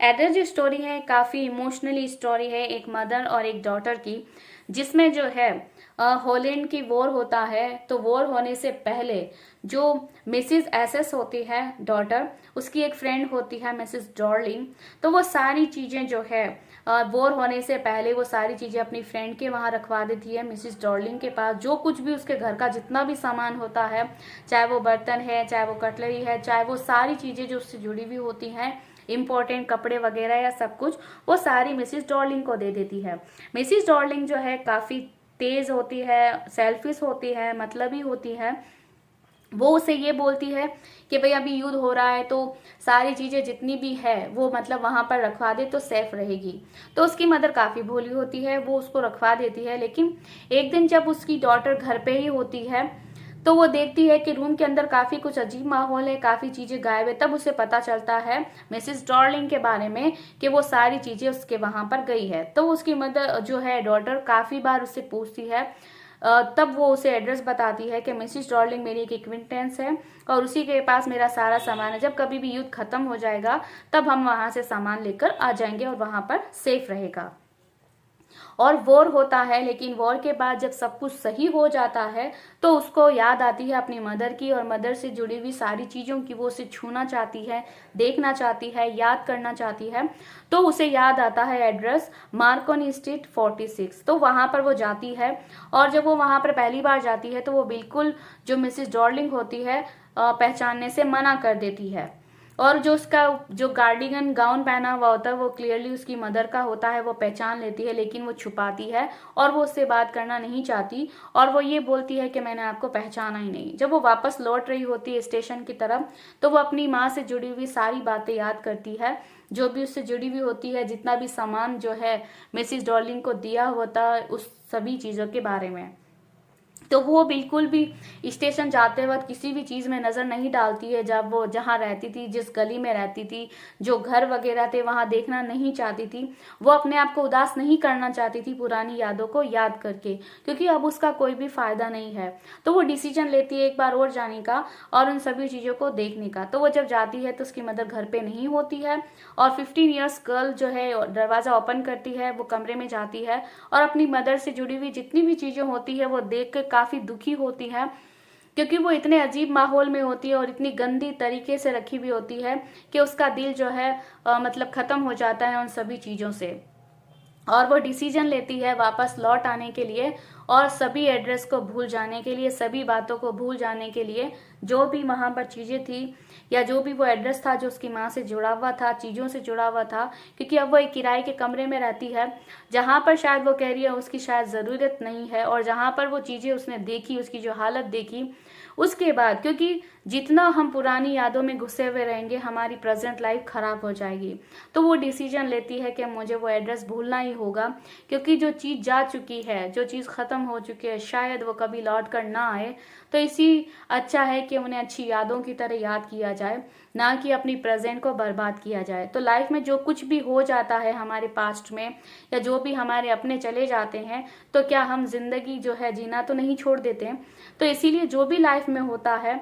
address जो स्टोरी है काफ़ी इमोशनली स्टोरी है एक मदर और एक डॉटर की, जिसमें जो है हॉलैंड की वॉर होता है। तो वॉर होने से पहले जो मिसिज एसेस होती है डॉटर, उसकी एक फ्रेंड होती है मिसिज डॉर्लिंग। तो वो सारी चीज़ें जो है वॉर होने से पहले वो सारी चीज़ें अपनी फ्रेंड के वहाँ रखवा देती है, मिसिज डॉर्लिंग के पास। जो कुछ भी उसके घर का जितना भी सामान होता है, चाहे वो बर्तन है, चाहे वो कटलरी है, चाहे वो सारी चीज़ें जो उससे जुड़ी हुई होती हैं, इम्पोर्टेंट कपड़े वगैरह या सब कुछ, वो सारी मिसिज डॉर्लिंग को दे देती है। मिसिज डॉर्लिंग जो है काफ़ी तेज होती है, सेल्फिश होती है, मतलबी होती है। वो उसे ये बोलती है कि भाई अभी युद्ध हो रहा है तो सारी चीज़ें जितनी भी है वो मतलब वहाँ पर रखवा दे तो सेफ रहेगी। तो उसकी मदर काफ़ी भोली होती है, वो उसको रखवा देती है। लेकिन एक दिन जब उसकी डॉटर घर पे ही होती है तो वो देखती है कि रूम के अंदर काफ़ी कुछ अजीब माहौल है, काफ़ी चीज़ें गायब है। तब उसे पता चलता है मिसिज डॉर्लिंग के बारे में कि वो सारी चीज़ें उसके वहाँ पर गई है। तो उसकी मदर जो है डॉटर काफ़ी बार उससे पूछती है, तब वो उसे एड्रेस बताती है कि मिसिज डॉर्लिंग मेरी एक एक्विंटेंस है और उसी के पास मेरा सारा सामान है। जब कभी भी युद्ध खत्म हो जाएगा तब हम वहाँ से सामान लेकर आ जाएंगे और वहाँ पर सेफ रहेगा। और वॉर होता है, लेकिन वॉर के बाद जब सब कुछ सही हो जाता है तो उसको याद आती है अपनी मदर की, और मदर से जुड़ी हुई सारी चीज़ों की वो उसे छूना चाहती है, देखना चाहती है, याद करना चाहती है। तो उसे याद आता है एड्रेस मार्कोनी स्ट्रीट 46। तो वहाँ पर वो जाती है, और जब वो वहाँ पर पहली बार जाती है तो वो बिल्कुल जो मिसिज डॉर्लिंग होती है पहचानने से मना कर देती है। और जो उसका जो गार्डिगन गाउन पहना हुआ होता है वो क्लियरली उसकी मदर का होता है, वो पहचान लेती है, लेकिन वो छुपाती है और वो उससे बात करना नहीं चाहती, और वो ये बोलती है कि मैंने आपको पहचाना ही नहीं। जब वो वापस लौट रही होती है स्टेशन की तरफ तो वो अपनी माँ से जुड़ी हुई सारी बातें याद करती है, जो भी उससे जुड़ी हुई होती है, जितना भी सामान जो है मिसिज डॉर्लिंग को दिया होता है उस सभी चीज़ों के बारे में। तो वो बिल्कुल भी स्टेशन जाते वक्त किसी भी चीज़ में नज़र नहीं डालती है। जब वो जहाँ रहती थी, जिस गली में रहती थी, जो घर वगैरह थे, वहाँ देखना नहीं चाहती थी। वो अपने आप को उदास नहीं करना चाहती थी पुरानी यादों को याद करके, क्योंकि अब उसका कोई भी फ़ायदा नहीं है। तो वो डिसीजन लेती है एक बार और जाने का और उन सभी चीज़ों को देखने का। तो वो जब जाती है तो उसकी मदर घर पर नहीं होती है, और 15 ईयर्स गर्ल जो है दरवाज़ा ओपन करती है, वो कमरे में जाती है और अपनी मदर से जुड़ी हुई जितनी भी चीज़ें होती है वो देख कर काफ़ी दुखी होती है, क्योंकि वो इतने अजीब माहौल में होती है और इतनी गंदी तरीके से रखी हुई होती है कि उसका दिल जो है मतलब ख़त्म हो जाता है उन सभी चीज़ों से। और वो डिसीजन लेती है वापस लौट आने के लिए और सभी एड्रेस को भूल जाने के लिए, सभी बातों को भूल जाने के लिए, जो भी वहाँ पर चीज़ें थी या जो भी वो एड्रेस था जो उसकी माँ से जुड़ा हुआ था, चीज़ों से जुड़ा हुआ था। क्योंकि अब वो एक किराए के कमरे में रहती है जहाँ पर शायद वो कह रही है उसकी शायद ज़रूरत नहीं है, और जहाँ पर वो चीज़ें उसने देखी, उसकी जो हालत देखी उसके बाद, क्योंकि जितना हम पुरानी यादों में घुसे हुए रहेंगे हमारी प्रेजेंट लाइफ ख़राब हो जाएगी। तो वो डिसीजन लेती है कि मुझे वो एड्रेस भूलना ही होगा, क्योंकि जो चीज़ जा चुकी है, जो चीज़ ख़त्म हो चुकी है, शायद वो कभी लौट कर ना आए। तो इसी अच्छा है कि उन्हें अच्छी यादों की तरह याद किया जाए, ना कि अपनी प्रेजेंट को बर्बाद किया जाए। तो लाइफ में जो कुछ भी हो जाता है हमारे पास्ट में, या जो भी हमारे अपने चले जाते हैं, तो क्या हम जिंदगी जो है जीना तो नहीं छोड़ देते। तो इसीलिए जो भी लाइफ में होता है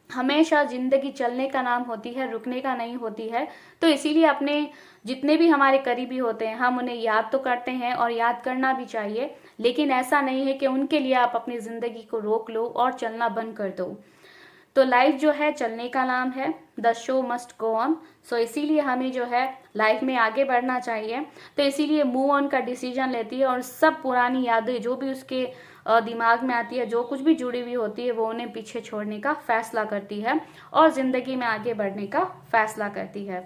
हमेशा जिंदगी चलने का नाम होती है, रुकने का नहीं होती है। तो इसीलिए अपने जितने भी हमारे करीबी होते हैं हम उन्हें याद तो करते हैं और याद करना भी चाहिए, लेकिन ऐसा नहीं है कि उनके लिए आप अपनी जिंदगी को रोक लो और चलना बंद कर दो। तो लाइफ जो है चलने का नाम है, the show must go on. So इसीलिए हमें जो है लाइफ में आगे बढ़ना चाहिए। तो इसीलिए मूव ऑन का डिसीजन लेती है और सब पुरानी यादें जो भी उसके दिमाग में आती है, जो कुछ भी जुड़ी हुई होती है, वो उन्हें पीछे छोड़ने का फैसला करती है और ज़िंदगी में आगे बढ़ने का फैसला करती है।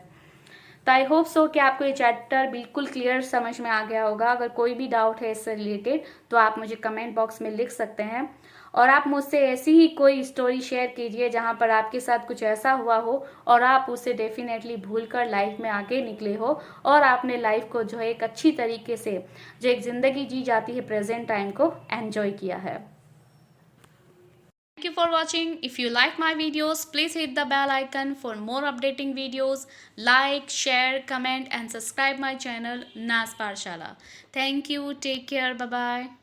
तो आई होप सो कि आपको ये चैप्टर बिल्कुल क्लियर समझ में आ गया होगा। अगर कोई भी डाउट है इससे रिलेटेड तो आप मुझे कमेंट बॉक्स में लिख सकते हैं। और आप मुझसे ऐसी ही कोई स्टोरी शेयर कीजिए जहाँ पर आपके साथ कुछ ऐसा हुआ हो और आप उसे डेफिनेटली भूलकर लाइफ में आगे निकले हो और आपने लाइफ को जो है एक अच्छी तरीके से जो एक ज़िंदगी जी जाती है प्रेजेंट टाइम को एंजॉय किया है। Thank you for watching. If you like my videos, please hit the bell icon for more updating videos. Like, share, comment and subscribe my channel Nas Parshala. Thank you. Take care. Bye bye.